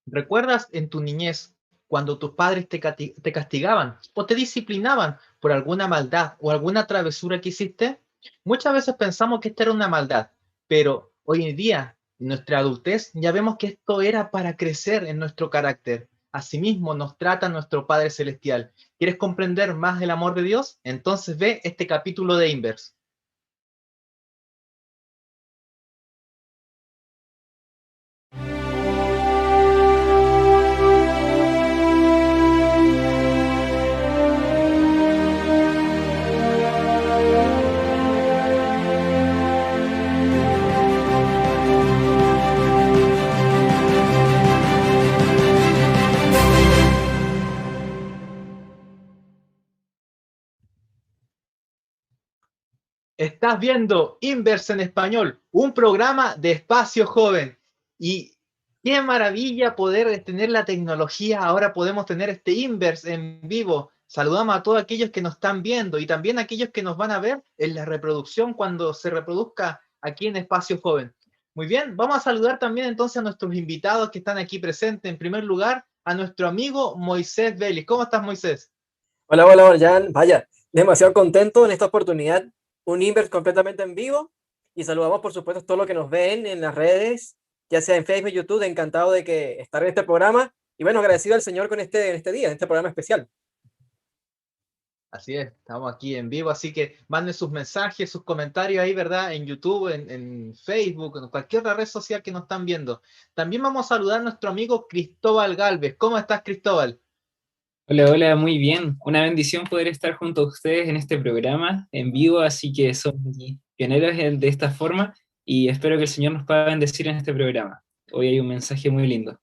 ¿Recuerdas en tu niñez cuando tus padres te castigaban o te disciplinaban por alguna maldad o alguna travesura que hiciste? Muchas veces pensamos que esta era una maldad, pero hoy en día, en nuestra adultez, ya vemos que esto era para crecer en nuestro carácter. Asimismo nos trata nuestro Padre Celestial. ¿Quieres comprender más del amor de Dios? Entonces ve este capítulo de Inverse. Estás viendo Inverse en Español, un programa de espacio joven. Y qué maravilla poder tener la tecnología. Ahora podemos tener este Inverse en vivo. Saludamos a todos aquellos que nos están viendo y también a aquellos que nos van a ver en la reproducción cuando se reproduzca aquí en Espacio Joven. Muy bien, vamos a saludar también entonces a nuestros invitados que están aquí presentes. En primer lugar, a nuestro amigo Moisés Vélez. ¿Cómo estás, Moisés? Hola, hola, hola, Jan. Vaya, demasiado contento en esta oportunidad. Un Inverse completamente en vivo. Y saludamos, por supuesto, a todos los que nos ven en las redes, ya sea en Facebook, YouTube. Encantado de que estar en este programa. Y bueno, agradecido al Señor con este día, en este programa especial. Así es, estamos aquí en vivo, así que manden sus mensajes, sus comentarios ahí, ¿verdad? En YouTube, en Facebook, en cualquier otra red social que nos están viendo. También vamos a saludar a nuestro amigo Cristóbal Galvez. ¿Cómo estás, Cristóbal? Hola, hola, muy bien. Una bendición poder estar junto a ustedes en este programa en vivo, así que somos pioneros de esta forma y espero que el Señor nos pueda bendecir en este programa. Hoy hay un mensaje muy lindo.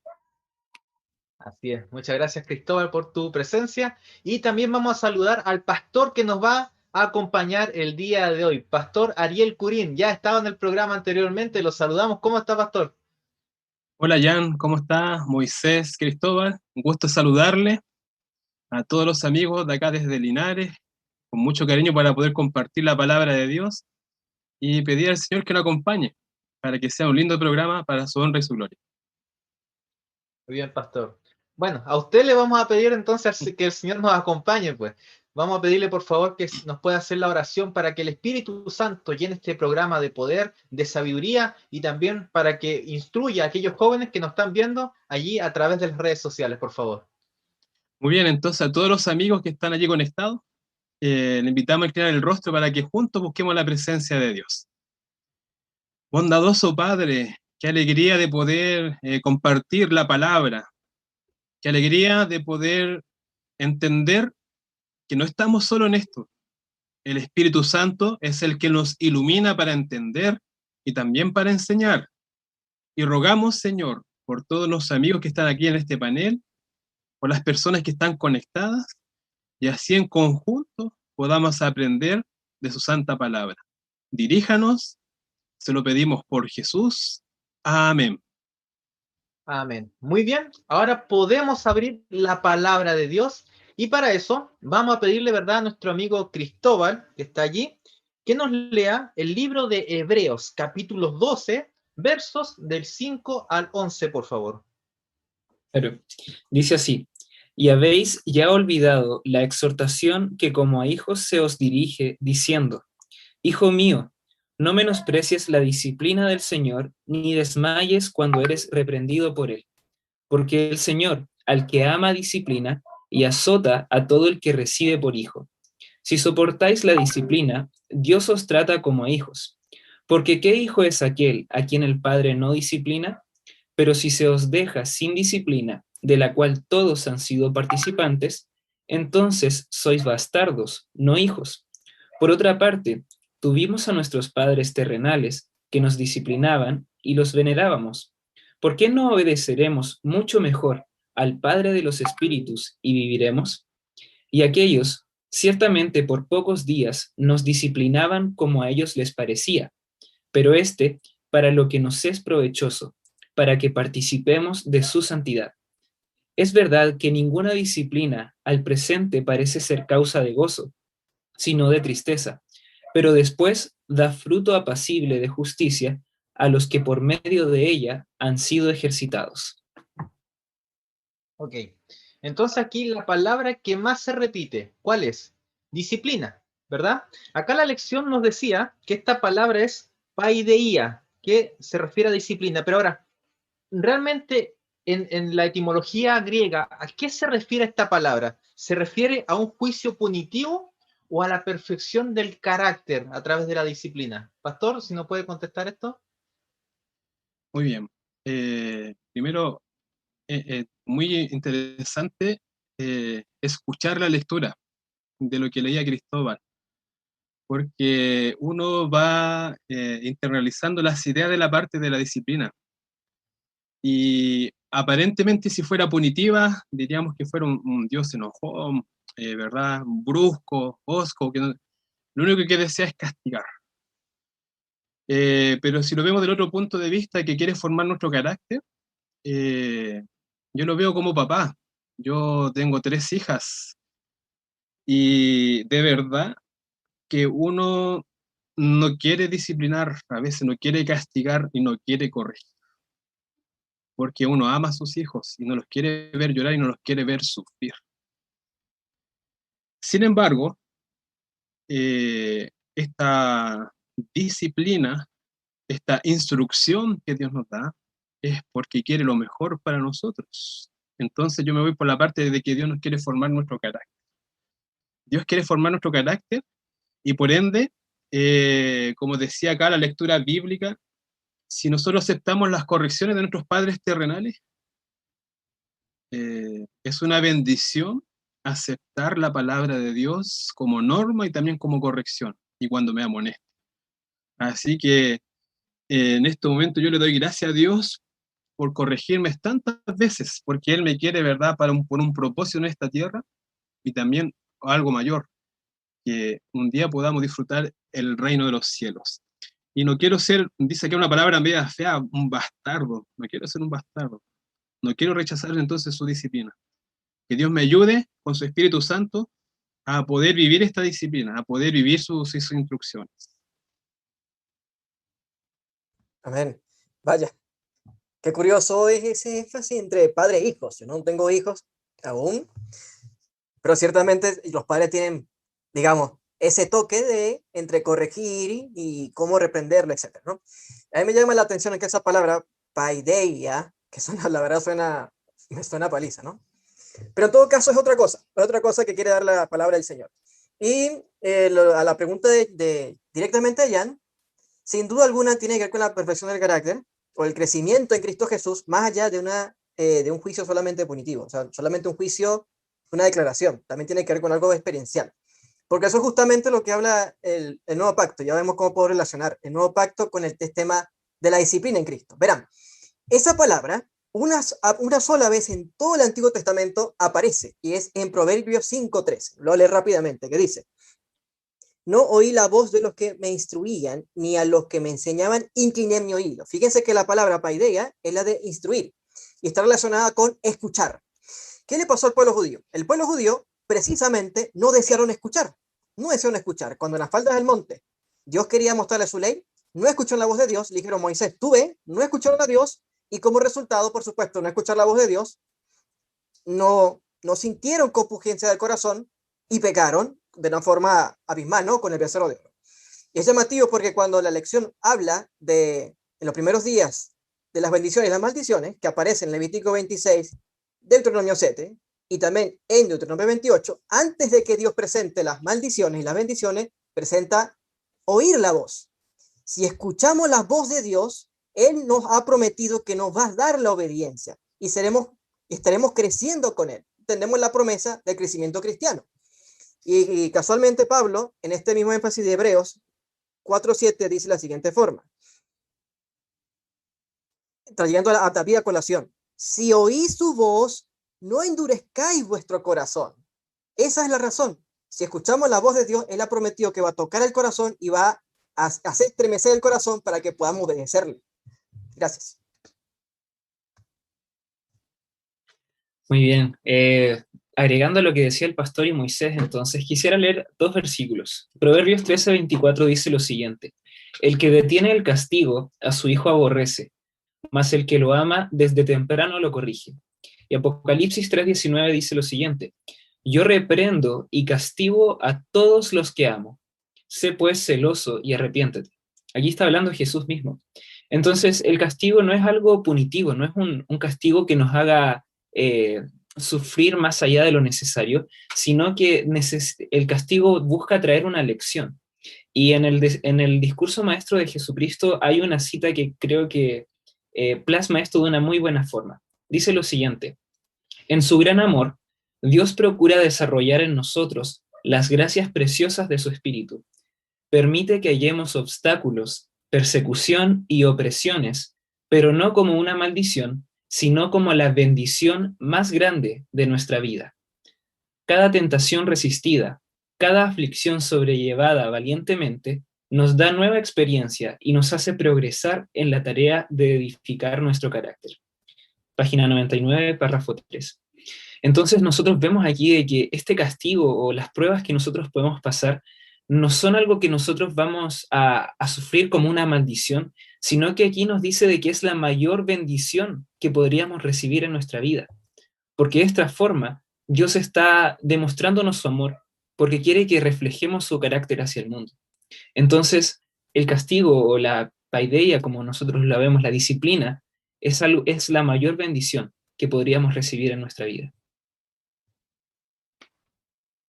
Así es, muchas gracias, Cristóbal, por tu presencia. Y también vamos a saludar al pastor que nos va a acompañar el día de hoy, Pastor Ariel Curín. Ya estaba en el programa anteriormente, lo saludamos. ¿Cómo está, Pastor? Hola Jan, ¿cómo está? Moisés, Cristóbal, un gusto saludarle a todos los amigos de acá desde Linares, con mucho cariño para poder compartir la palabra de Dios y pedir al Señor que nos acompañe para que sea un lindo programa para su honra y su gloria. Muy bien, pastor. Bueno, a usted le vamos a pedir entonces que el Señor nos acompañe, pues. Vamos a pedirle, por favor, que nos pueda hacer la oración para que el Espíritu Santo llene este programa de poder, de sabiduría y también para que instruya a aquellos jóvenes que nos están viendo allí a través de las redes sociales, por favor. Muy bien, entonces a todos los amigos que están allí conectados, le invitamos a inclinar el rostro para que juntos busquemos la presencia de Dios. Bondadoso Padre, qué alegría de poder compartir la palabra, qué alegría de poder entender que no estamos solo en esto. El Espíritu Santo es el que nos ilumina para entender y también para enseñar. Y rogamos, Señor, por todos los amigos que están aquí en este panel, por las personas que están conectadas, y así en conjunto podamos aprender de su santa palabra. Diríjanos, se lo pedimos por Jesús. Amén. Amén. Muy bien, ahora podemos abrir la palabra de Dios y para eso vamos a pedirle, ¿verdad?, a nuestro amigo Cristóbal, que está allí, que nos lea el libro de Hebreos, capítulo 12, versos del 5 al 11, por favor. Pero dice así: y habéis ya olvidado la exhortación que como a hijos se os dirige, diciendo: Hijo mío, no menosprecies la disciplina del Señor, ni desmayes cuando eres reprendido por él. Porque el Señor, al que ama, disciplina y azota a todo el que recibe por hijo. Si soportáis la disciplina, Dios os trata como a hijos. Porque ¿qué hijo es aquel a quien el Padre no disciplina? Pero si se os deja sin disciplina, de la cual todos han sido participantes, entonces sois bastardos, no hijos. Por otra parte, tuvimos a nuestros padres terrenales que nos disciplinaban y los venerábamos. ¿Por qué no obedeceremos mucho mejor al Padre de los Espíritus y viviremos? Y aquellos, ciertamente por pocos días, nos disciplinaban como a ellos les parecía, pero para lo que nos es provechoso, para que participemos de su santidad. Es verdad que ninguna disciplina al presente parece ser causa de gozo, sino de tristeza, pero después da fruto apacible de justicia a los que por medio de ella han sido ejercitados. Ok. Entonces aquí la palabra que más se repite, ¿cuál es? Disciplina, ¿verdad? Acá la lección nos decía que esta palabra es paideia, que se refiere a disciplina. Pero ahora, realmente en la etimología griega, ¿a qué se refiere esta palabra? ¿Se refiere a un juicio punitivo o a la perfección del carácter a través de la disciplina? Pastor, si no puede contestar esto. Muy bien. Primero, muy interesante escuchar la lectura de lo que leía Cristóbal, porque uno va internalizando las ideas de la parte de la disciplina. Y aparentemente, si fuera punitiva, diríamos que fuera un Dios enojón, ¿verdad? Brusco, hosco, que lo único que desea es castigar. Pero si lo vemos del otro punto de vista, que quiere formar nuestro carácter, yo lo veo como papá. Yo tengo 3 hijas y de verdad que uno no quiere disciplinar, a veces no quiere castigar y no quiere corregir, porque uno ama a sus hijos y no los quiere ver llorar y no los quiere ver sufrir. Sin embargo, esta disciplina, esta instrucción que Dios nos da, es porque quiere lo mejor para nosotros. Entonces yo me voy por la parte de que Dios nos quiere formar nuestro carácter. Dios quiere formar nuestro carácter y por ende, como decía acá la lectura bíblica, si nosotros aceptamos las correcciones de nuestros padres terrenales, es una bendición aceptar la palabra de Dios como norma y también como corrección, y cuando me amoneste. Así que en este momento yo le doy gracias a Dios por corregirme tantas veces, porque Él me quiere, ¿verdad?, por un propósito en esta tierra, y también algo mayor, que un día podamos disfrutar el reino de los cielos. Y no quiero ser, dice que una palabra media fea, un bastardo. No quiero ser un bastardo. No quiero rechazar entonces su disciplina. Que Dios me ayude con su Espíritu Santo a poder vivir esta disciplina, a poder vivir sus instrucciones. Amén. Vaya, qué curioso es ese énfasis entre padre e hijos. Yo no tengo hijos aún, pero ciertamente los padres tienen, digamos, ese toque de entre corregir y cómo reprenderlo, etc., ¿no? A mí me llama la atención que esa palabra, paideia, que suena, la verdad me suena a paliza, ¿no? Pero en todo caso es otra cosa que quiere dar la palabra del Señor. Y a la pregunta directamente a Jan, sin duda alguna tiene que ver con la perfección del carácter o el crecimiento en Cristo Jesús, más allá de un juicio solamente punitivo, o sea, solamente un juicio, una declaración, también tiene que ver con algo experiencial. Porque eso es justamente lo que habla el nuevo pacto. Ya vemos cómo puedo relacionar el nuevo pacto con el tema de la disciplina en Cristo. Verán, esa palabra, una sola vez en todo el Antiguo Testamento aparece, y es en Proverbios 5:13. Lo voy a leer rápidamente, que dice: no oí la voz de los que me instruían, ni a los que me enseñaban incliné mi oído. Fíjense que la palabra paideia es la de instruir, y está relacionada con escuchar. ¿Qué le pasó al pueblo judío? El pueblo judío, precisamente, no desearon escuchar. No desearon escuchar. Cuando en las faldas del monte Dios quería mostrarle su ley, no escucharon la voz de Dios, le dijeron: Moisés, tú ve, no escucharon a Dios, y como resultado, por supuesto, no escuchar la voz de Dios, no sintieron compungencia del corazón y pecaron de una forma abismal, ¿no?, con el becerro de oro. Y es llamativo porque cuando la lección habla en los primeros días de las bendiciones y las maldiciones, que aparecen en Levítico 26, Deuteronomio 7, y también en Deuteronomio 28, antes de que Dios presente las maldiciones y las bendiciones, presenta oír la voz. Si escuchamos la voz de Dios, Él nos ha prometido que nos va a dar la obediencia y estaremos creciendo con Él. Tenemos la promesa del crecimiento cristiano. Y casualmente Pablo, en este mismo énfasis de Hebreos 4:7, dice la siguiente forma, trayendo a David a colación: si oís su voz, no endurezcáis vuestro corazón. Esa es la razón. Si escuchamos la voz de Dios, Él ha prometido que va a tocar el corazón y va a hacer estremecer el corazón para que podamos obedecerle. Gracias. Muy bien. Agregando a lo que decía el pastor y Moisés, entonces quisiera leer 2 versículos. Proverbios 13:24 dice lo siguiente: el que detiene el castigo a su hijo aborrece, mas el que lo ama desde temprano lo corrige. Y Apocalipsis 3:19 dice lo siguiente: yo reprendo y castigo a todos los que amo. Sé pues celoso y arrepiéntete. Aquí está hablando Jesús mismo. Entonces, el castigo no es algo punitivo, no es un castigo que nos haga sufrir más allá de lo necesario, sino que el castigo busca traer una lección. Y en el discurso maestro de Jesucristo hay una cita que creo que plasma esto de una muy buena forma. Dice lo siguiente: en su gran amor, Dios procura desarrollar en nosotros las gracias preciosas de su Espíritu. Permite que hallemos obstáculos, persecución y opresiones, pero no como una maldición, sino como la bendición más grande de nuestra vida. Cada tentación resistida, cada aflicción sobrellevada valientemente, nos da nueva experiencia y nos hace progresar en la tarea de edificar nuestro carácter. Página 99, párrafo 3. Entonces nosotros vemos aquí de que este castigo o las pruebas que nosotros podemos pasar no son algo que nosotros vamos a sufrir como una maldición, sino que aquí nos dice de que es la mayor bendición que podríamos recibir en nuestra vida. Porque de esta forma Dios está demostrándonos su amor, porque quiere que reflejemos su carácter hacia el mundo. Entonces, el castigo o la paideia, como nosotros la vemos, la disciplina, es la mayor bendición que podríamos recibir en nuestra vida.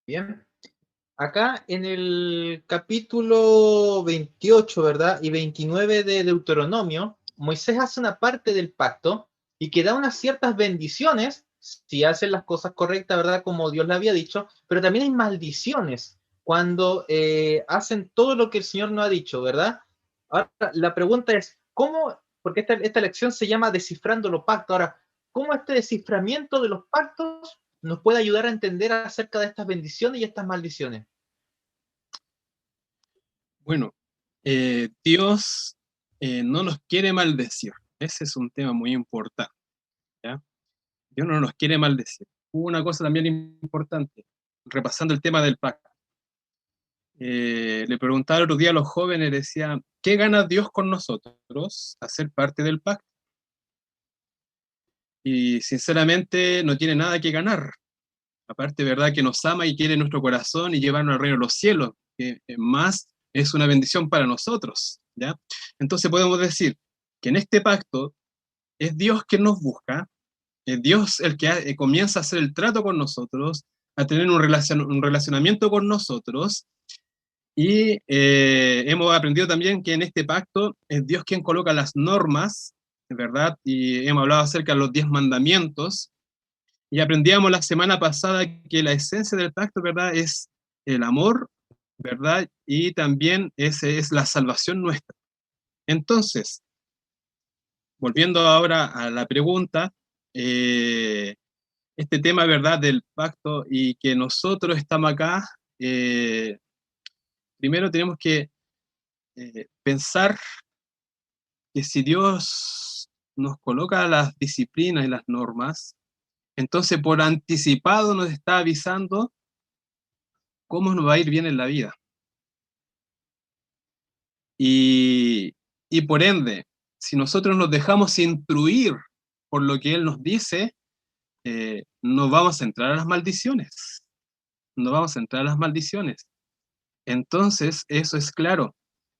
Bien. Acá en el capítulo 28, ¿verdad? Y 29 de Deuteronomio, Moisés hace una parte del pacto y que da unas ciertas bendiciones si hacen las cosas correctas, ¿verdad? Como Dios le había dicho, pero también hay maldiciones cuando hacen todo lo que el Señor no ha dicho, ¿verdad? Ahora, la pregunta es, ¿cómo? Porque esta lección se llama Descifrando los pactos. Ahora, ¿cómo este desciframiento de los pactos nos puede ayudar a entender acerca de estas bendiciones y estas maldiciones? Bueno, Dios no nos quiere maldecir. Ese es un tema muy importante, ¿ya? Dios no nos quiere maldecir. Hubo una cosa también importante, repasando el tema del pacto. Le preguntaba el otro día a los jóvenes, decía, ¿qué gana Dios con nosotros a ser parte del pacto? Y sinceramente no tiene nada que ganar. Aparte, verdad, que nos ama y quiere nuestro corazón y llevarnos al reino de los cielos, que más es una bendición para nosotros, ¿ya? Entonces podemos decir que en este pacto es Dios quien nos busca, es Dios el que comienza a hacer el trato con nosotros, a tener un relacionamiento con nosotros, y hemos aprendido también que en este pacto es Dios quien coloca las normas, ¿verdad? Y hemos hablado acerca de los 10 mandamientos, y aprendíamos la semana pasada que la esencia del pacto, ¿verdad?, es el amor, ¿verdad? Y también es la salvación nuestra. Entonces, volviendo ahora a la pregunta, este tema, ¿verdad?, del pacto y que nosotros estamos acá, primero tenemos que pensar que si Dios nos coloca las disciplinas y las normas, entonces por anticipado nos está avisando cómo nos va a ir bien en la vida. Y por ende, si nosotros nos dejamos instruir por lo que Él nos dice, no vamos a entrar a las maldiciones. No vamos a entrar a las maldiciones. Entonces, eso es claro.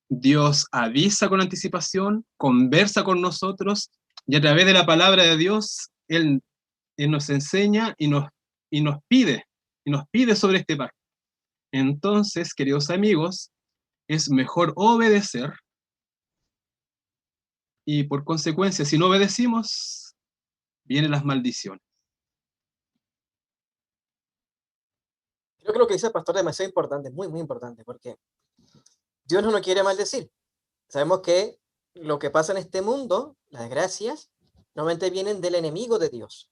Dios avisa con anticipación, conversa con nosotros, y a través de la palabra de Dios, Él nos enseña y nos pide sobre este pacto. Entonces, queridos amigos, es mejor obedecer, y por consecuencia, si no obedecimos, vienen las maldiciones. Creo que lo que dice el pastor es demasiado importante, muy, muy importante, porque Dios no nos quiere maldecir. Sabemos que lo que pasa en este mundo, las desgracias, normalmente vienen del enemigo de Dios.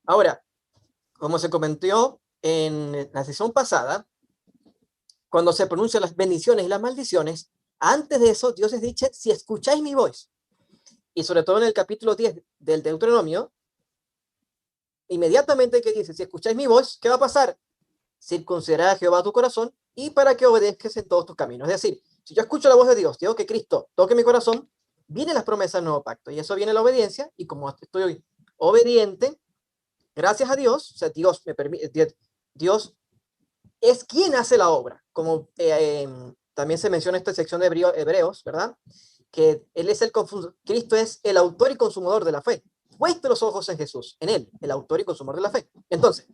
Ahora, como se comentó en la sesión pasada, cuando se pronuncian las bendiciones y las maldiciones, antes de eso, Dios les dice, si escucháis mi voz, y sobre todo en el capítulo 10 del Deuteronomio, inmediatamente que dice, si escucháis mi voz, ¿qué va a pasar? Circuncidará a Jehová tu corazón y para que obedezcas en todos tus caminos. Es decir, si yo escucho la voz de Dios, digo que Cristo toque mi corazón, vienen las promesas del nuevo pacto, y eso viene la obediencia, y como estoy obediente, gracias a Dios, o sea, Dios me permite, Dios es quien hace la obra, como también se menciona en esta sección de Hebreos, ¿verdad? Que Él es Cristo es el autor y consumador de la fe. Puesto los ojos en Jesús, en Él, el autor y consumador de la fe. Entonces,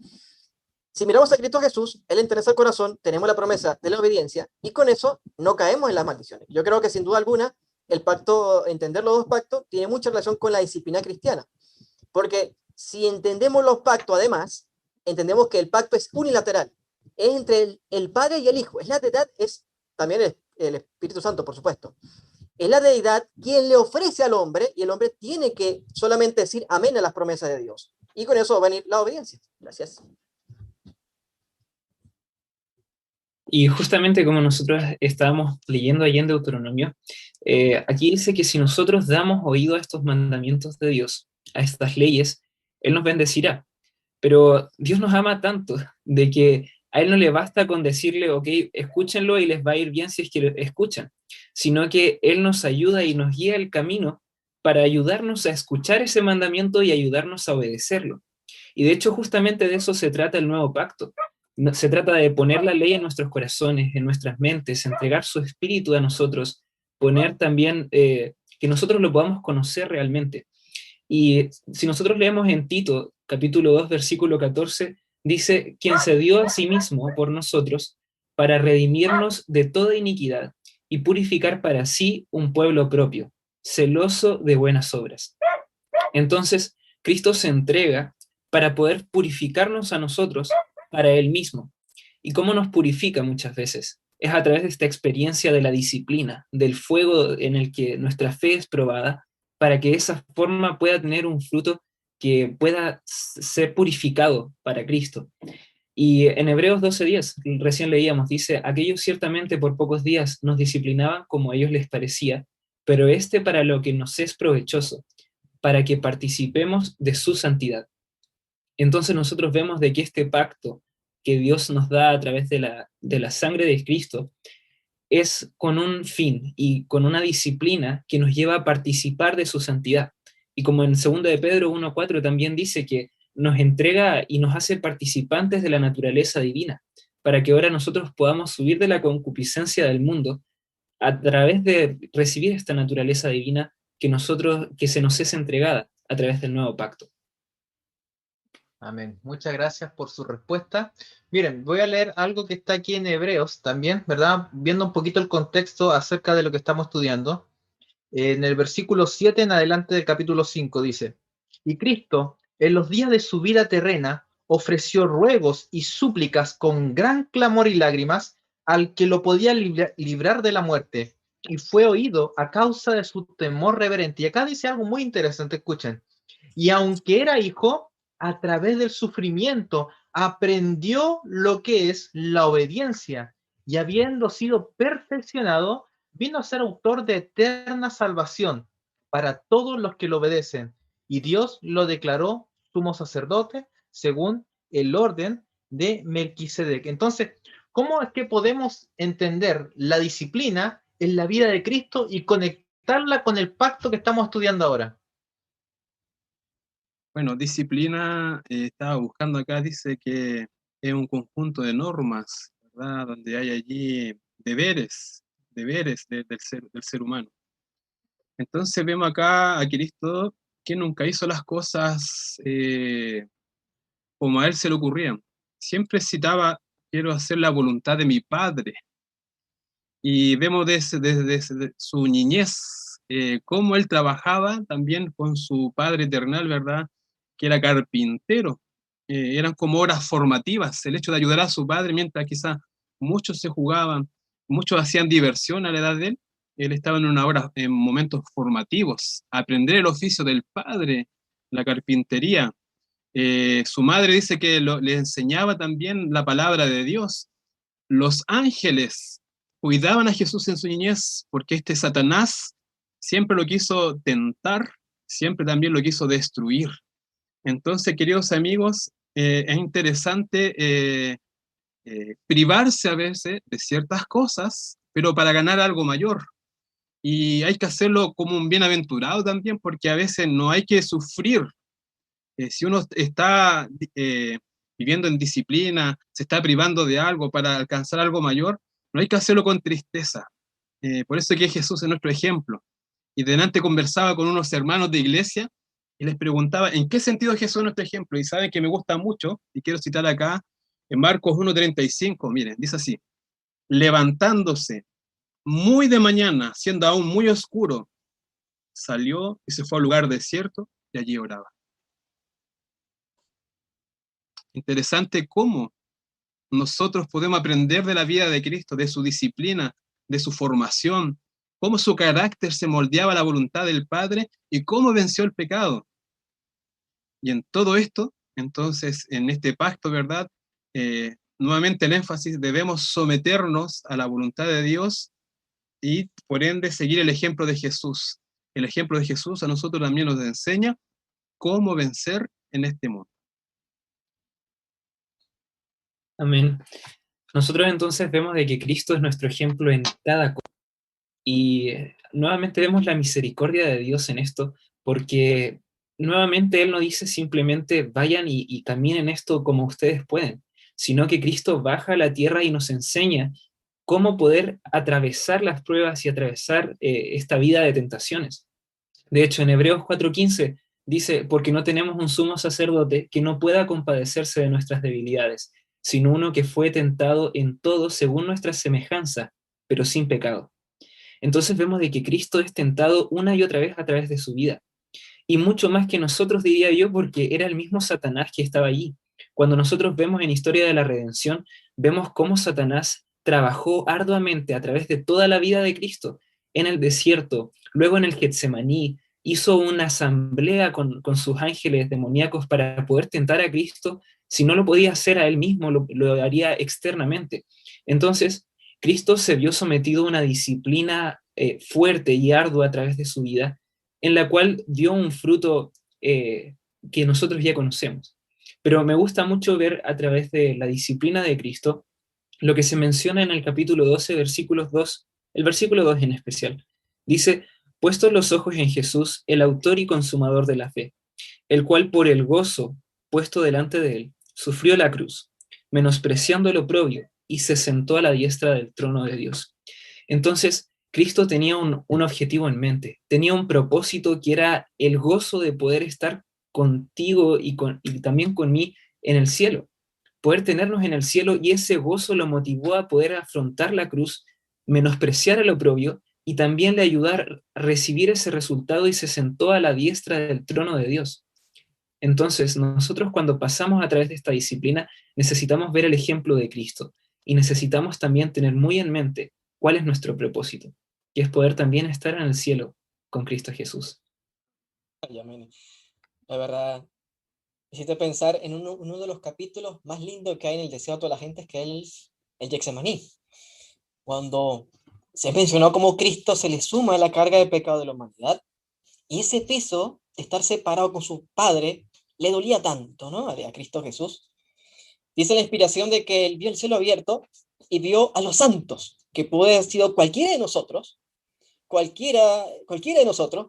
si miramos a Cristo Jesús, Él interesa el corazón, tenemos la promesa de la obediencia, y con eso no caemos en las maldiciones. Yo creo que sin duda alguna, el pacto, entender los dos pactos, tiene mucha relación con la disciplina cristiana. Porque si entendemos los pactos, además, entendemos que el pacto es unilateral. Es entre el Padre y el Hijo. Es la deidad, es también el Espíritu Santo, por supuesto. Es la deidad quien le ofrece al hombre, y el hombre tiene que solamente decir amén a las promesas de Dios. Y con eso va a venir la obediencia. Gracias. Y justamente como nosotros estábamos leyendo allí en Deuteronomio, aquí dice que si nosotros damos oído a estos mandamientos de Dios, a estas leyes, Él nos bendecirá. Pero Dios nos ama tanto de que a Él no le basta con decirle, ok, escúchenlo y les va a ir bien si es que lo escuchan, sino que Él nos ayuda y nos guía el camino para ayudarnos a escuchar ese mandamiento y ayudarnos a obedecerlo. Y de hecho justamente de eso se trata el nuevo pacto. Se trata de poner la ley en nuestros corazones, en nuestras mentes, entregar su espíritu a nosotros, poner también que nosotros lo podamos conocer realmente. Y si nosotros leemos en Tito, capítulo 2, versículo 14, dice, quien se dio a sí mismo por nosotros para redimirnos de toda iniquidad y purificar para sí un pueblo propio, celoso de buenas obras. Entonces, Cristo se entrega para poder purificarnos a nosotros para Él mismo. ¿Y cómo nos purifica muchas veces? Es a través de esta experiencia de la disciplina, del fuego en el que nuestra fe es probada, para que de esa forma pueda tener un fruto que pueda ser purificado para Cristo. Y en Hebreos 12:10, recién leíamos, dice, aquellos ciertamente por pocos días nos disciplinaban como a ellos les parecía, pero para lo que nos es provechoso, para que participemos de su santidad. Entonces nosotros vemos de que este pacto que Dios nos da a través de la sangre de Cristo es con un fin y con una disciplina que nos lleva a participar de su santidad. Y como en 2 de Pedro 1:4 también dice que nos entrega y nos hace participantes de la naturaleza divina, para que ahora nosotros podamos subir de la concupiscencia del mundo a través de recibir esta naturaleza divina que se nos es entregada a través del nuevo pacto. Amén. Muchas gracias por su respuesta. Miren, voy a leer algo que está aquí en Hebreos también, ¿verdad? Viendo un poquito el contexto acerca de lo que estamos estudiando. En el versículo 7 en adelante del capítulo 5 dice, y Cristo, en los días de su vida terrena, ofreció ruegos y súplicas con gran clamor y lágrimas al que lo podía librar de la muerte, y fue oído a causa de su temor reverente. Y acá dice algo muy interesante, escuchen. Y aunque era hijo, a través del sufrimiento aprendió lo que es la obediencia, y habiendo sido perfeccionado, vino a ser autor de eterna salvación para todos los que lo obedecen, y Dios lo declaró sumo sacerdote según el orden de Melquisedec. Entonces, ¿cómo es que podemos entender la disciplina en la vida de Cristo y conectarla con el pacto que estamos estudiando ahora? Bueno, disciplina, estaba buscando acá, dice que es un conjunto de normas, ¿verdad? Donde hay allí deberes del ser humano. Entonces vemos acá a Cristo que nunca hizo las cosas como a él se le ocurrían. Siempre citaba, quiero hacer la voluntad de mi Padre. Y vemos desde su niñez cómo él trabajaba también con su Padre eternal, ¿verdad? Que era carpintero. Eran como horas formativas, el hecho de ayudar a su padre mientras quizás muchos se jugaban, muchos hacían diversión a la edad de él. Él estaba en una hora, en momentos formativos, aprender el oficio del padre, la carpintería. Su madre dice que le enseñaba también la palabra de Dios. Los ángeles cuidaban a Jesús en su niñez, porque Satanás siempre lo quiso tentar, siempre también lo quiso destruir. Entonces, queridos amigos, es interesante privarse a veces de ciertas cosas, pero para ganar algo mayor. Y hay que hacerlo como un bienaventurado también, porque a veces no hay que sufrir Si uno está viviendo en disciplina, se está privando de algo para alcanzar algo mayor, no hay que hacerlo con tristeza. Por eso que Jesús es nuestro ejemplo. Y delante conversaba con unos hermanos de iglesia y les preguntaba, ¿en qué sentido Jesús es nuestro ejemplo? Y saben que me gusta mucho, y quiero citar acá, en Marcos 1:35, miren, dice así: levantándose muy de mañana, siendo aún muy oscuro, salió y se fue al lugar desierto y allí oraba. Interesante cómo nosotros podemos aprender de la vida de Cristo, de su disciplina, de su formación, cómo su carácter se moldeaba a la voluntad del Padre y cómo venció el pecado. Y en todo esto, entonces, en este pacto, ¿verdad? Nuevamente el énfasis, debemos someternos a la voluntad de Dios y, por ende, seguir el ejemplo de Jesús. El ejemplo de Jesús a nosotros también nos enseña cómo vencer en este mundo. Amén. Nosotros entonces vemos de que Cristo es nuestro ejemplo en cada cosa. Y nuevamente vemos la misericordia de Dios en esto, porque nuevamente Él no dice simplemente vayan y caminen esto como ustedes pueden, sino que Cristo baja a la tierra y nos enseña cómo poder atravesar las pruebas y atravesar esta vida de tentaciones. De hecho, en Hebreos 4:15 dice, porque no tenemos un sumo sacerdote que no pueda compadecerse de nuestras debilidades, sino uno que fue tentado en todo según nuestra semejanza, pero sin pecado. Entonces vemos de que Cristo es tentado una y otra vez a través de su vida. Y mucho más que nosotros, diría yo, porque era el mismo Satanás que estaba allí. Cuando nosotros vemos en Historia de la Redención, vemos cómo Satanás trabajó arduamente a través de toda la vida de Cristo, en el desierto, luego en el Getsemaní, hizo una asamblea con sus ángeles demoníacos para poder tentar a Cristo. Si no lo podía hacer a él mismo, lo haría externamente. Entonces, Cristo se vio sometido a una disciplina fuerte y ardua a través de su vida, en la cual dio un fruto que nosotros ya conocemos. Pero me gusta mucho ver a través de la disciplina de Cristo lo que se menciona en el capítulo 12, versículos 2, el versículo 2 en especial. Dice, puestos los ojos en Jesús, el autor y consumador de la fe, el cual por el gozo puesto delante de él, sufrió la cruz, menospreciando el oprobio, y se sentó a la diestra del trono de Dios. Entonces, Cristo tenía un objetivo en mente, tenía un propósito que era el gozo de poder estar contigo y también con mí en el cielo, poder tenernos en el cielo, y ese gozo lo motivó a poder afrontar la cruz, menospreciar el oprobio y también le ayudar a recibir ese resultado, y se sentó a la diestra del trono de Dios. Entonces, nosotros cuando pasamos a través de esta disciplina, necesitamos ver el ejemplo de Cristo y necesitamos también tener muy en mente cuál es nuestro propósito, que es poder también estar en el cielo con Cristo Jesús. Ay, amén. La verdad, hiciste pensar en uno de los capítulos más lindos que hay en el desierto de la gente, que es el Getsemaní, cuando se mencionó cómo Cristo se le suma a la carga de pecado de la humanidad, y ese peso de estar separado con su Padre le dolía tanto, ¿no? A Cristo Jesús. Dice la inspiración de que él vio el cielo abierto y vio a los santos, que puede haber sido cualquiera de nosotros, cualquiera de nosotros,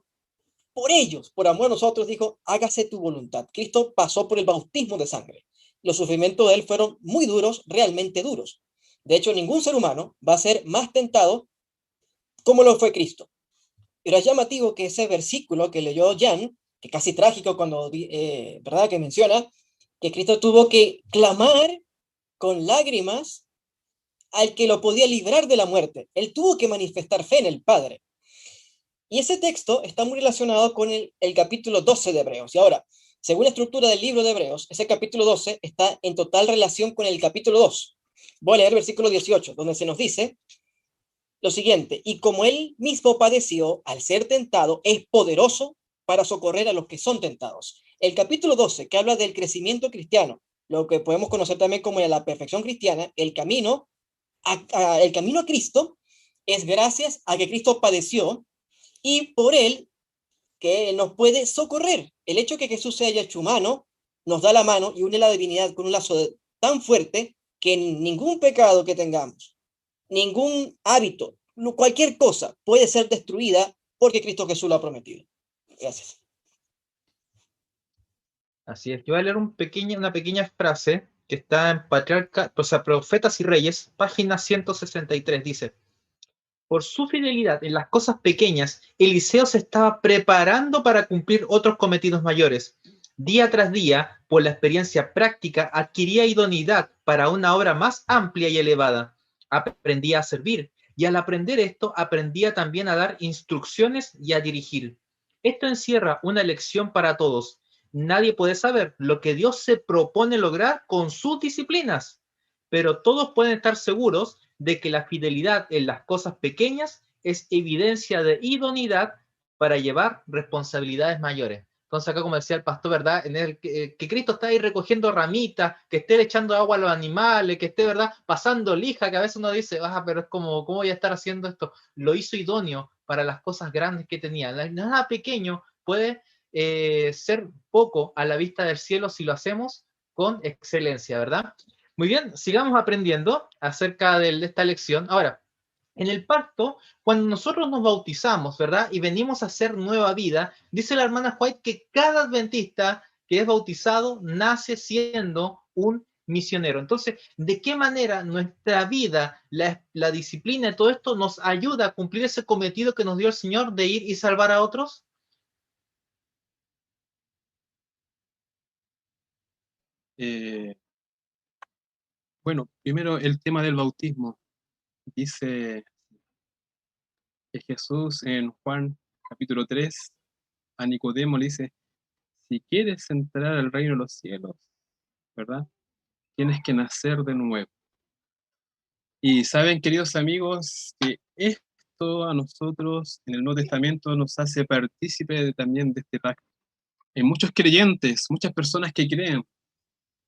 por ellos, por amor a nosotros, dijo, hágase tu voluntad. Cristo pasó por el bautismo de sangre. Los sufrimientos de él fueron muy duros, realmente duros. De hecho, ningún ser humano va a ser más tentado como lo fue Cristo. Pero es llamativo que ese versículo que leyó Jan, que casi trágico cuando, ¿verdad? Que menciona que Cristo tuvo que clamar con lágrimas al que lo podía librar de la muerte. Él tuvo que manifestar fe en el Padre. Y ese texto está muy relacionado con el capítulo 12 de Hebreos. Y ahora, según la estructura del libro de Hebreos, ese capítulo 12 está en total relación con el capítulo 2. Voy a leer el versículo 18, donde se nos dice lo siguiente: y como él mismo padeció al ser tentado, es poderoso para socorrer a los que son tentados. El capítulo 12, que habla del crecimiento cristiano, lo que podemos conocer también como la perfección cristiana, el camino a Cristo, es gracias a que Cristo padeció y por él que nos puede socorrer. El hecho de que Jesús se haya hecho humano nos da la mano y une la divinidad con un lazo tan fuerte que ningún pecado que tengamos, ningún hábito, cualquier cosa puede ser destruida porque Cristo Jesús lo ha prometido. Gracias. Así es. Yo voy a leer una pequeña frase que está en Profetas y Reyes, página 163. Dice: por su fidelidad en las cosas pequeñas, Eliseo se estaba preparando para cumplir otros cometidos mayores. Día tras día, por la experiencia práctica, adquiría idoneidad para una obra más amplia y elevada. Aprendía a servir, y al aprender esto, aprendía también a dar instrucciones y a dirigir. Esto encierra una lección para todos. Nadie puede saber lo que Dios se propone lograr con sus disciplinas, pero todos pueden estar seguros de que la fidelidad en las cosas pequeñas es evidencia de idoneidad para llevar responsabilidades mayores. Entonces acá, como decía el pastor, ¿verdad? En el que Cristo está ahí recogiendo ramitas, que esté echando agua a los animales, que esté, ¿verdad? Pasando lija, que a veces uno dice, pero es como, ¿cómo voy a estar haciendo esto? Lo hizo idóneo para las cosas grandes que tenía. Nada pequeño puede ser poco a la vista del cielo si lo hacemos con excelencia, ¿verdad? Muy bien, sigamos aprendiendo acerca de esta lección. Ahora, en el pacto, cuando nosotros nos bautizamos, ¿verdad? Y venimos a hacer nueva vida, dice la hermana White que cada adventista que es bautizado nace siendo un misionero. Entonces, ¿de qué manera nuestra vida, la disciplina y todo esto nos ayuda a cumplir ese cometido que nos dio el Señor de ir y salvar a otros? Eh, bueno, primero el tema del bautismo. Dice que Jesús en Juan capítulo 3 a Nicodemo le dice, si quieres entrar al reino de los cielos, ¿verdad? Tienes que nacer de nuevo. Y saben, queridos amigos, que esto a nosotros en el Nuevo Testamento nos hace partícipe también de este pacto. Hay muchos creyentes, muchas personas que creen,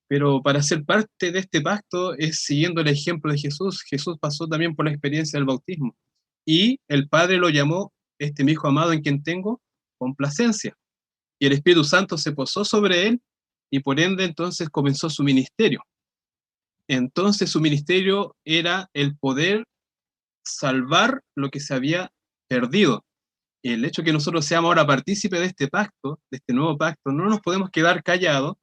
pero para ser parte de este pacto es siguiendo el ejemplo de Jesús. Jesús pasó también por la experiencia del bautismo y el Padre lo llamó, mi Hijo amado en quien tengo complacencia. Y el Espíritu Santo se posó sobre él y por ende entonces comenzó su ministerio. Entonces su ministerio era el poder salvar lo que se había perdido. El hecho de que nosotros seamos ahora partícipes de este pacto, de este nuevo pacto, no nos podemos quedar callados.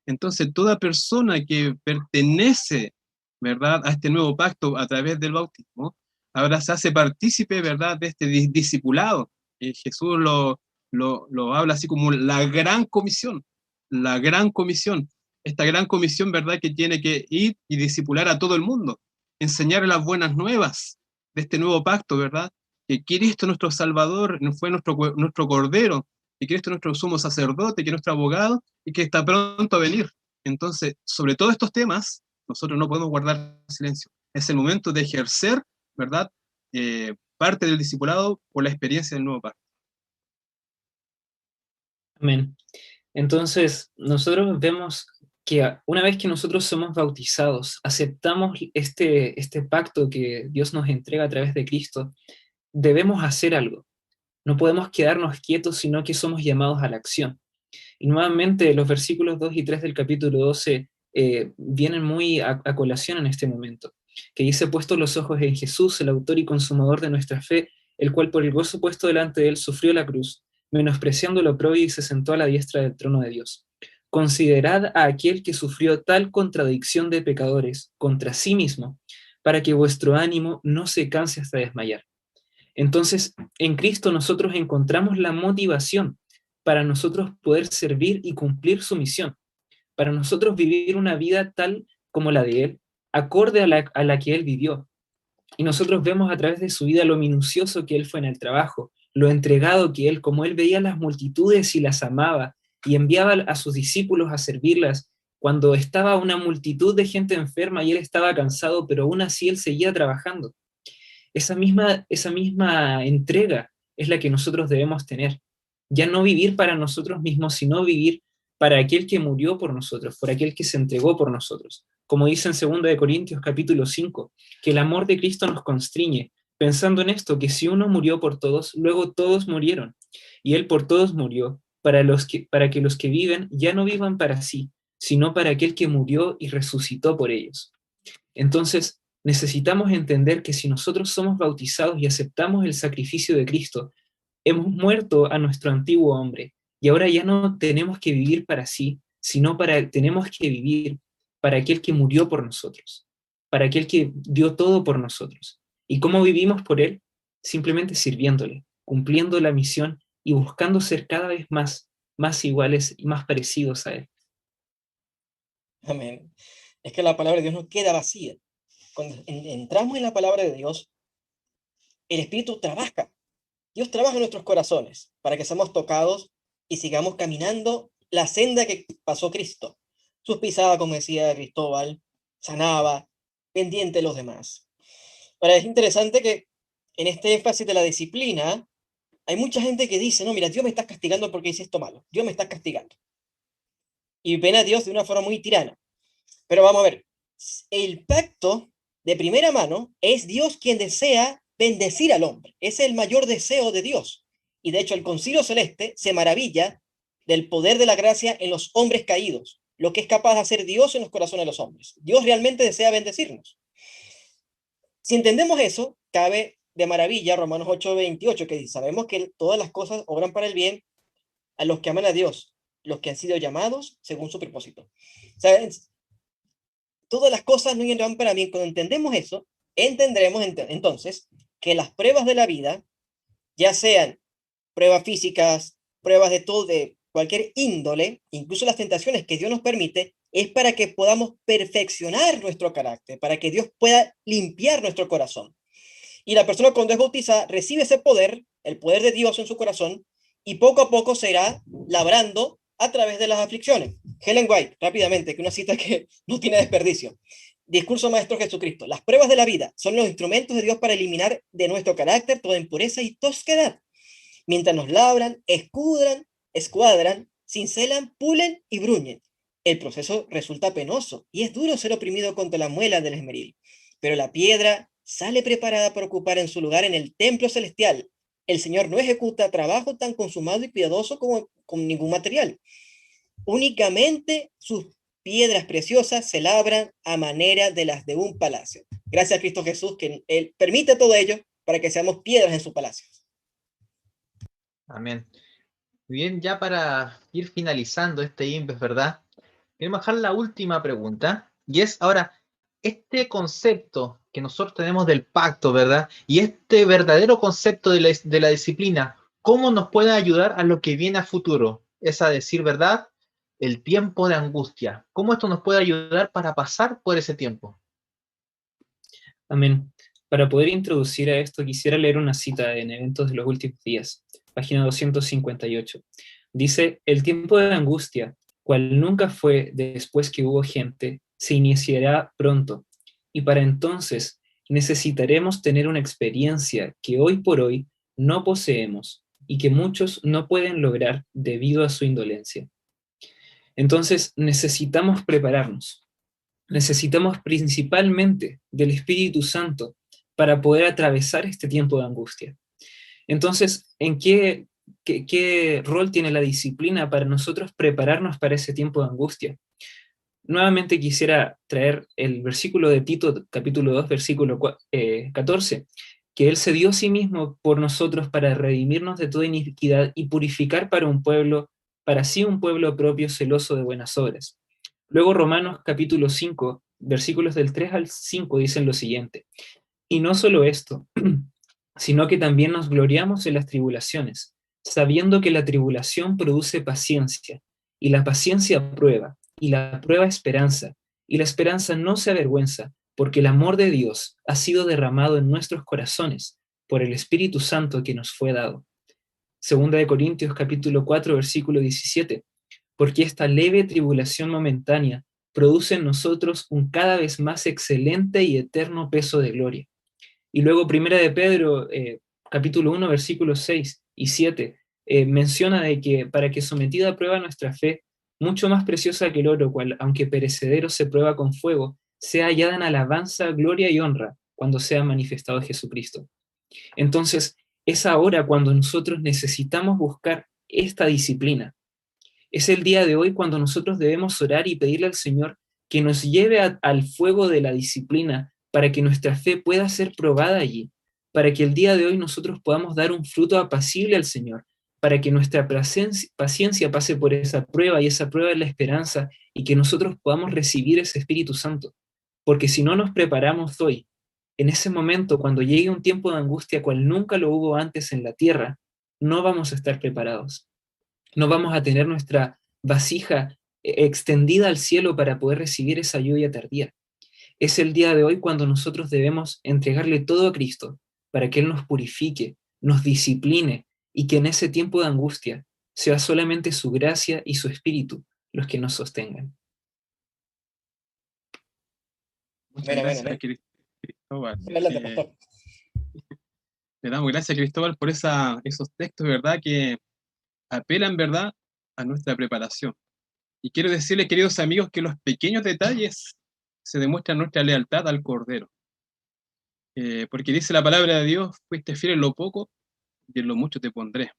Entonces toda persona que pertenece, ¿verdad?, a este nuevo pacto a través del bautismo, ahora se hace partícipe, ¿verdad?, de este discipulado. Jesús lo habla así como la gran comisión, la gran comisión. Esta gran comisión, ¿verdad?, que tiene que ir y discipular a todo el mundo, enseñar las buenas nuevas de este nuevo pacto, ¿verdad?, que Cristo nuestro Salvador fue nuestro Cordero, que Cristo nuestro sumo sacerdote, que es nuestro abogado, y que está pronto a venir. Entonces, sobre todos estos temas, nosotros no podemos guardar silencio. Es el momento de ejercer, ¿verdad?, parte del discipulado por la experiencia del nuevo pacto. Amén. Entonces, nosotros vemos que una vez que nosotros somos bautizados, aceptamos este pacto que Dios nos entrega a través de Cristo, debemos hacer algo. No podemos quedarnos quietos, sino que somos llamados a la acción. Y nuevamente los versículos 2 y 3 del capítulo 12 vienen muy a colación en este momento, que dice, puesto los ojos en Jesús, el autor y consumador de nuestra fe, el cual por el gozo puesto delante de él sufrió la cruz, menospreciando lo oprobio y se sentó a la diestra del trono de Dios. Considerad a aquel que sufrió tal contradicción de pecadores contra sí mismo, para que vuestro ánimo no se canse hasta desmayar. Entonces, en Cristo nosotros encontramos la motivación para nosotros poder servir y cumplir su misión, para nosotros vivir una vida tal como la de Él, acorde a la que Él vivió. Y nosotros vemos a través de su vida lo minucioso que Él fue en el trabajo, lo entregado que Él, como Él veía las multitudes y las amaba, y enviaba a sus discípulos a servirlas, cuando estaba una multitud de gente enferma y Él estaba cansado, pero aún así Él seguía trabajando. Esa misma entrega es la que nosotros debemos tener. Ya no vivir para nosotros mismos, sino vivir para aquel que murió por nosotros, por aquel que se entregó por nosotros. Como dice en 2 Corintios capítulo 5, que el amor de Cristo nos constriñe, pensando en esto, que si uno murió por todos, luego todos murieron. Y Él por todos murió, para que los que viven ya no vivan para sí, sino para aquel que murió y resucitó por ellos. Entonces, necesitamos entender que si nosotros somos bautizados y aceptamos el sacrificio de Cristo, hemos muerto a nuestro antiguo hombre y ahora ya no tenemos que vivir para sí, sino tenemos que vivir para aquel que murió por nosotros, para aquel que dio todo por nosotros. ¿Y cómo vivimos por él? Simplemente sirviéndole, cumpliendo la misión y buscando ser cada vez más iguales y más parecidos a él. Amén. Es que la palabra de Dios no queda vacía. Cuando entramos en la palabra de Dios, el Espíritu trabaja. Dios trabaja en nuestros corazones para que seamos tocados y sigamos caminando la senda que pasó Cristo. Sus pisadas, como decía Cristóbal, sanaba, pendiente de los demás. Ahora, es interesante que en este énfasis de la disciplina, hay mucha gente que dice, no, mira, Dios me está castigando porque hice esto malo. Dios me está castigando. Y ven a Dios de una forma muy tirana. Pero vamos a ver, el pacto de primera mano es Dios quien desea bendecir al hombre. Ese es el mayor deseo de Dios. Y de hecho el concilio celeste se maravilla del poder de la gracia en los hombres caídos, lo que es capaz de hacer Dios en los corazones de los hombres. Dios realmente desea bendecirnos. Si entendemos eso, cabe de maravilla Romanos 8:28, que dice, sabemos que todas las cosas obran para el bien a los que aman a Dios, los que han sido llamados según su propósito. ¿Saben? Todas las cosas no irán para bien. Cuando entendemos eso, entenderemos entonces que las pruebas de la vida, ya sean pruebas físicas, pruebas de todo, de cualquier índole, incluso las tentaciones que Dios nos permite, es para que podamos perfeccionar nuestro carácter, para que Dios pueda limpiar nuestro corazón. Y la persona cuando es bautizada recibe ese poder, el poder de Dios en su corazón, y poco a poco se irá labrando a través de las aflicciones. Ellen White, rápidamente, que una cita que no tiene desperdicio. Discurso Maestro Jesucristo. Las pruebas de la vida son los instrumentos de Dios para eliminar de nuestro carácter toda impureza y tosquedad. Mientras nos labran, escuadran, cincelan, pulen y bruñen. El proceso resulta penoso y es duro ser oprimido contra la muela del esmeril. Pero la piedra sale preparada para ocupar en su lugar en el templo celestial. El Señor no ejecuta trabajo tan consumado y cuidadoso como con ningún material. Únicamente sus piedras preciosas se labran a manera de las de un palacio. Gracias a Cristo Jesús, que Él permite todo ello para que seamos piedras en su palacio. Amén. Bien, ya para ir finalizando este INVES, ¿verdad? Queremos dejar la última pregunta, y es ahora, este concepto que nosotros tenemos del pacto, ¿verdad? Y este verdadero concepto de la disciplina, ¿cómo nos puede ayudar a lo que viene a futuro? Es a decir, ¿verdad? El tiempo de angustia. ¿Cómo esto nos puede ayudar para pasar por ese tiempo? Amén. Para poder introducir a esto, quisiera leer una cita en Eventos de los Últimos Días, página 258. Dice, el tiempo de angustia, cual nunca fue después que hubo gente, se iniciará pronto, y para entonces necesitaremos tener una experiencia que hoy por hoy no poseemos y que muchos no pueden lograr debido a su indolencia. Entonces necesitamos prepararnos. Necesitamos principalmente del Espíritu Santo para poder atravesar este tiempo de angustia. Entonces, ¿en qué rol tiene la disciplina para nosotros prepararnos para ese tiempo de angustia? Nuevamente quisiera traer el versículo de Tito, capítulo 2, versículo 14, que Él se dio a sí mismo por nosotros para redimirnos de toda iniquidad y purificar para sí un pueblo propio celoso de buenas obras. Luego Romanos capítulo 5, versículos del 3 al 5 dicen lo siguiente, y no solo esto, sino que también nos gloriamos en las tribulaciones, sabiendo que la tribulación produce paciencia, y la paciencia prueba, y la prueba esperanza, y la esperanza no se avergüenza, porque el amor de Dios ha sido derramado en nuestros corazones por el Espíritu Santo que nos fue dado. Segunda de Corintios capítulo 4, versículo 17, porque esta leve tribulación momentánea produce en nosotros un cada vez más excelente y eterno peso de gloria. Y luego Primera de Pedro, capítulo 1, versículos 6 y 7, menciona de que para que sometida a prueba nuestra fe, mucho más preciosa que el oro, cual, aunque perecedero se prueba con fuego, sea hallada en alabanza, gloria y honra cuando sea manifestado Jesucristo. Entonces, es ahora cuando nosotros necesitamos buscar esta disciplina. Es el día de hoy cuando nosotros debemos orar y pedirle al Señor que nos lleve al fuego de la disciplina para que nuestra fe pueda ser probada allí, para que el día de hoy nosotros podamos dar un fruto apacible al Señor, para que nuestra paciencia pase por esa prueba, y esa prueba es la esperanza, y que nosotros podamos recibir ese Espíritu Santo. Porque si no nos preparamos hoy, en ese momento, cuando llegue un tiempo de angustia cual nunca lo hubo antes en la tierra, no vamos a estar preparados. No vamos a tener nuestra vasija extendida al cielo para poder recibir esa lluvia tardía. Es el día de hoy cuando nosotros debemos entregarle todo a Cristo para que Él nos purifique, nos discipline, y que en ese tiempo de angustia sea solamente su gracia y su espíritu los que nos sostengan. Muchas Amén, amén, gracias, amén. Cristóbal. Adelante, pastor. Le damos gracias, Cristóbal, por esos textos, ¿verdad?, que apelan, ¿verdad?, a nuestra preparación. Y quiero decirles, queridos amigos, que los pequeños detalles se demuestran nuestra lealtad al Cordero. Porque dice la palabra de Dios: fuiste fiel en lo poco, y en lo mucho te pondré.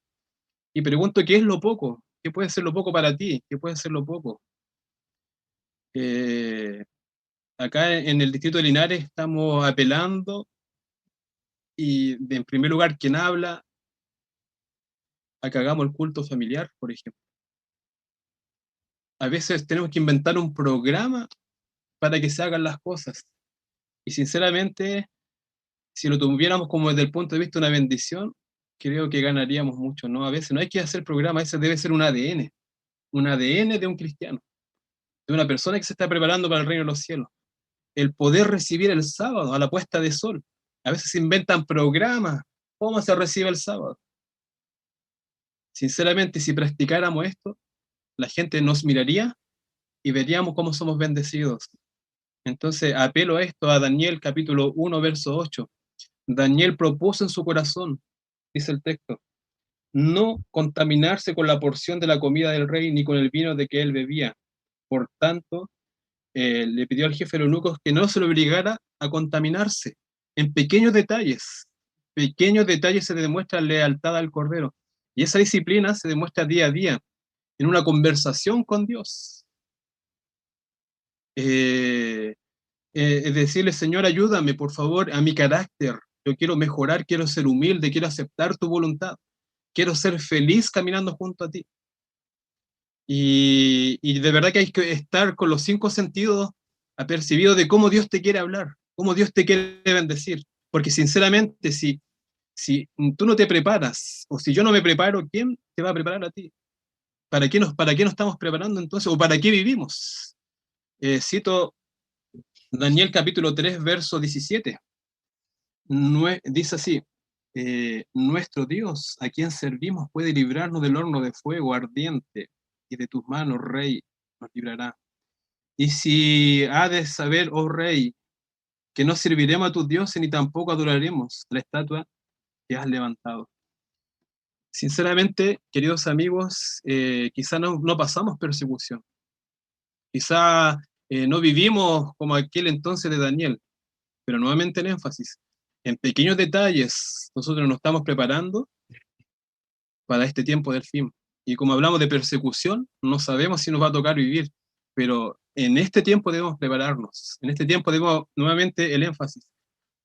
Y pregunto, ¿qué es lo poco? ¿Qué puede ser lo poco para ti? ¿Qué puede ser lo poco? Acá en el distrito de Linares estamos apelando, y en primer lugar, quien habla, a que hagamos el culto familiar, por ejemplo. A veces tenemos que inventar un programa para que se hagan las cosas. Y sinceramente, si lo tuviéramos como desde el punto de vista de una bendición, creo que ganaríamos mucho, ¿no? A veces no hay que hacer programa, ese debe ser un ADN de un cristiano, de una persona que se está preparando para el reino de los cielos. El poder recibir el sábado a la puesta de sol. A veces se inventan programas. ¿Cómo se recibe el sábado? Sinceramente, si practicáramos esto, la gente nos miraría y veríamos cómo somos bendecidos. Entonces, apelo a esto, a Daniel capítulo 1, verso 8. Daniel propuso en su corazón, dice el texto, no contaminarse con la porción de la comida del rey ni con el vino de que él bebía. Por tanto, le pidió al jefe de los eunucos que no se lo obligara a contaminarse. En pequeños detalles se demuestra lealtad al Cordero. Y esa disciplina se demuestra día a día, en una conversación con Dios. Es decirle: Señor, ayúdame, por favor, a mi carácter. Yo quiero mejorar, quiero ser humilde, quiero aceptar tu voluntad. Quiero ser feliz caminando junto a ti. Y de verdad que hay que estar con los 5 sentidos apercibidos de cómo Dios te quiere hablar, cómo Dios te quiere bendecir. Porque sinceramente, si tú no te preparas, o si yo no me preparo, ¿quién te va a preparar a ti? ¿Para qué nos estamos preparando entonces? ¿O para qué vivimos? Cito Daniel capítulo 3, verso 17. Dice así: nuestro Dios, a quien servimos, puede librarnos del horno de fuego ardiente, y de tus manos, Rey, nos librará. Y si ha de saber, oh Rey, que no serviremos a tus dioses, ni tampoco adoraremos la estatua que has levantado. Sinceramente, queridos amigos, quizá no pasamos persecución. Quizá no vivimos como aquel entonces de Daniel, pero nuevamente el énfasis. En pequeños detalles, nosotros nos estamos preparando para este tiempo del fin. Y como hablamos de persecución, no sabemos si nos va a tocar vivir, pero en este tiempo debemos prepararnos. En este tiempo debemos, nuevamente el énfasis,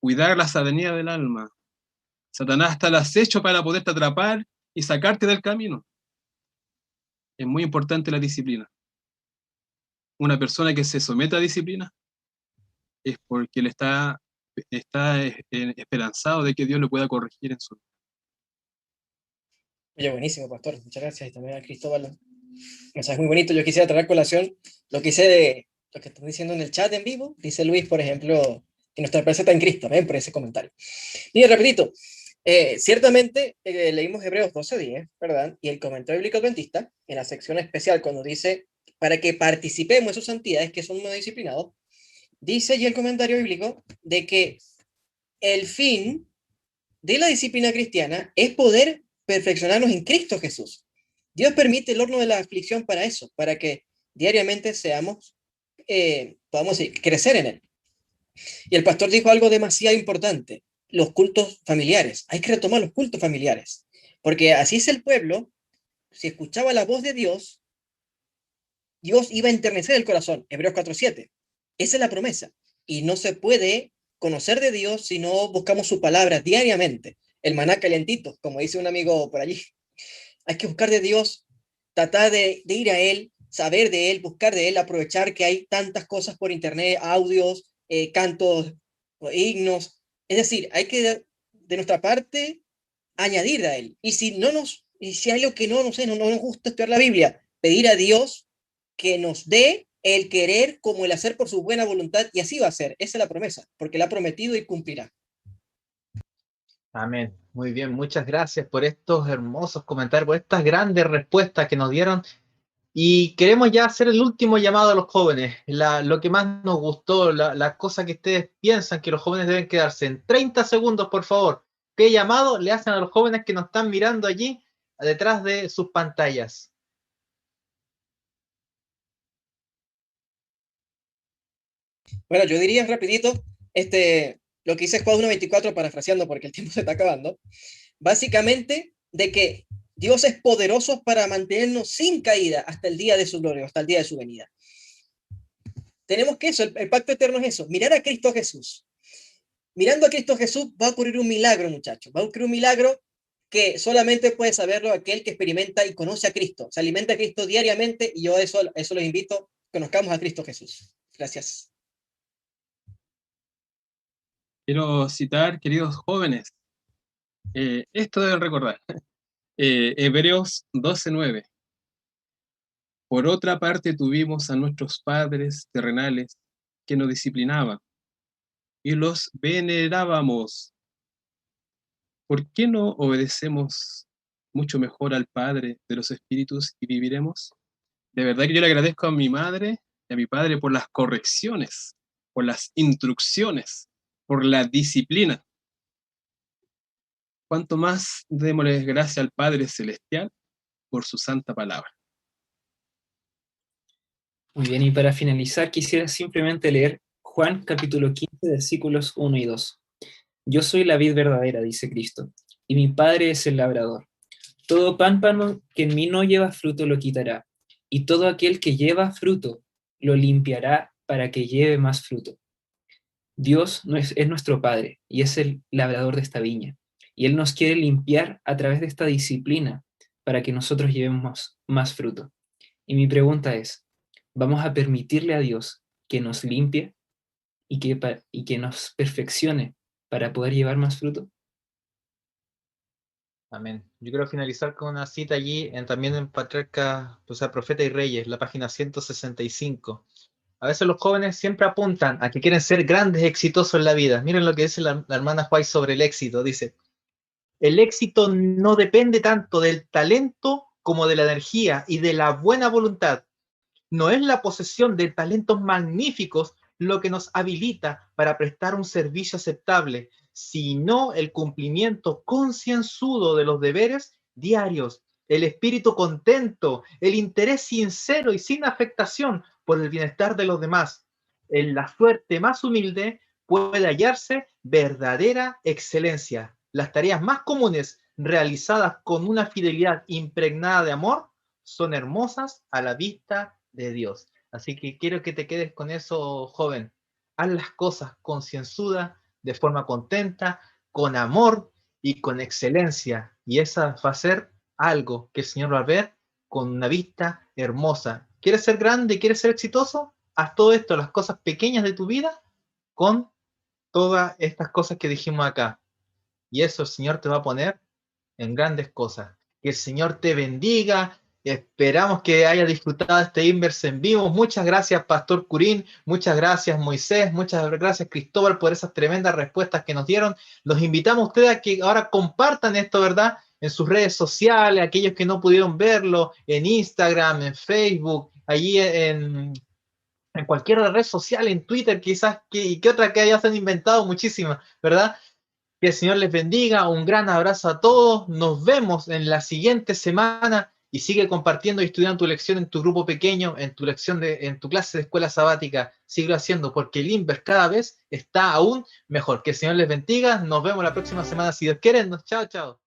cuidar la sabiduría del alma. Satanás está al acecho para poderte atrapar y sacarte del camino. Es muy importante la disciplina. Una persona que se somete a disciplina es porque le está esperanzado de que Dios lo pueda corregir en su vida. Oye, buenísimo, pastor. Muchas gracias. Y también a Cristóbal. Mensaje muy bonito. Yo quisiera traer colación lo que están diciendo en el chat en vivo. Dice Luis, por ejemplo, que nuestra empresa está en Cristo. Ven por ese comentario. Y repito, ciertamente leímos Hebreos 12:10, ¿verdad? Y el comentario bíblico adventista, en la sección especial, cuando dice, para que participemos en sus santidades, que son muy disciplinados, dice allí el comentario bíblico de que el fin de la disciplina cristiana es poder perfeccionarnos en Cristo Jesús. Dios permite el horno de la aflicción para eso, para que diariamente podamos crecer en él. Y el pastor dijo algo demasiado importante: los cultos familiares. Hay que retomar los cultos familiares, porque así es el pueblo. Si escuchaba la voz de Dios, Dios iba a enternecer el corazón. Hebreos 4:7. Esa es la promesa. Y no se puede conocer de Dios si no buscamos su palabra diariamente. El maná calientito, como dice un amigo por allí. hay que buscar de Dios, tratar de ir a Él, saber de Él, buscar de Él, aprovechar que hay tantas cosas por internet, audios, cantos, himnos. Es decir, hay que de nuestra parte añadir a Él. Y si hay algo que no nos gusta estudiar la Biblia, pedir a Dios que nos dé el querer como el hacer por su buena voluntad, y así va a ser. Esa es la promesa, porque la ha prometido y cumplirá. Amén. Muy bien, muchas gracias por estos hermosos comentarios, por estas grandes respuestas que nos dieron. Y queremos ya hacer el último llamado a los jóvenes, lo que más nos gustó, la cosa que ustedes piensan que los jóvenes deben quedarse. En 30 segundos, por favor, ¿qué llamado le hacen a los jóvenes que nos están mirando allí detrás de sus pantallas? Bueno, yo diría rapidito, lo que dice Juan 1:24, parafraseando porque el tiempo se está acabando, básicamente de que Dios es poderoso para mantenernos sin caída hasta el día de su gloria, hasta el día de su venida. Tenemos que eso, el pacto eterno es eso, mirar a Cristo Jesús. Mirando a Cristo Jesús va a ocurrir un milagro, muchachos. Va a ocurrir un milagro que solamente puede saberlo aquel que experimenta y conoce a Cristo. Se alimenta a Cristo diariamente, y yo eso los invito, conozcamos a Cristo Jesús. Gracias. Quiero citar, queridos jóvenes, esto deben recordar. Hebreos 12:9. Por otra parte tuvimos a nuestros padres terrenales que nos disciplinaban y los venerábamos. ¿Por qué no obedecemos mucho mejor al Padre de los Espíritus y viviremos? De verdad que yo le agradezco a mi madre y a mi padre por las correcciones, por las instrucciones, por la disciplina. Cuanto más démosle gracias al Padre Celestial por su santa palabra. Muy bien, y para finalizar quisiera simplemente leer Juan capítulo 15, versículos 1 y 2. Yo soy la vid verdadera, dice Cristo, y mi Padre es el labrador. Todo pámpano que en mí no lleva fruto lo quitará, y todo aquel que lleva fruto lo limpiará para que lleve más fruto. Dios es nuestro Padre y es el labrador de esta viña, y Él nos quiere limpiar a través de esta disciplina para que nosotros llevemos más fruto. Y mi pregunta es, ¿vamos a permitirle a Dios que nos limpie y que nos perfeccione para poder llevar más fruto? Amén. Yo quiero finalizar con una cita allí, también en Patriarca, o sea, Profeta y Reyes, la página 165. A veces los jóvenes siempre apuntan a que quieren ser grandes, exitosos en la vida. Miren lo que dice la hermana White sobre el éxito. Dice, el éxito no depende tanto del talento como de la energía y de la buena voluntad. No es la posesión de talentos magníficos lo que nos habilita para prestar un servicio aceptable, sino el cumplimiento concienzudo de los deberes diarios, el espíritu contento, el interés sincero y sin afectación por el bienestar de los demás. En la suerte más humilde puede hallarse verdadera excelencia. Las tareas más comunes realizadas con una fidelidad impregnada de amor son hermosas a la vista de Dios. Así que quiero que te quedes con eso, joven. Haz las cosas concienzuda, de forma contenta, con amor y con excelencia. Y esa va a ser algo que el Señor va a ver con una vista hermosa. ¿Quieres ser grande? ¿Quieres ser exitoso? Haz todo esto, las cosas pequeñas de tu vida, con todas estas cosas que dijimos acá. Y eso el Señor te va a poner en grandes cosas. Que el Señor te bendiga. Esperamos que hayas disfrutado este Inverse en vivo. Muchas gracias, Pastor Curín. Muchas gracias, Moisés. Muchas gracias, Cristóbal, por esas tremendas respuestas que nos dieron. Los invitamos a ustedes a que ahora compartan esto, ¿verdad? En sus redes sociales, aquellos que no pudieron verlo, en Instagram, en Facebook, allí en cualquier red social, en Twitter, quizás, ¿qué otra que hayan inventado? Muchísimas, ¿verdad? Que el Señor les bendiga, un gran abrazo a todos, nos vemos en la siguiente semana y sigue compartiendo y estudiando tu lección en tu grupo pequeño, en tu en tu clase de escuela sabática, sigue haciendo porque el Inverse cada vez está aún mejor. Que el Señor les bendiga, nos vemos la próxima semana si Dios quiere, chao, chao.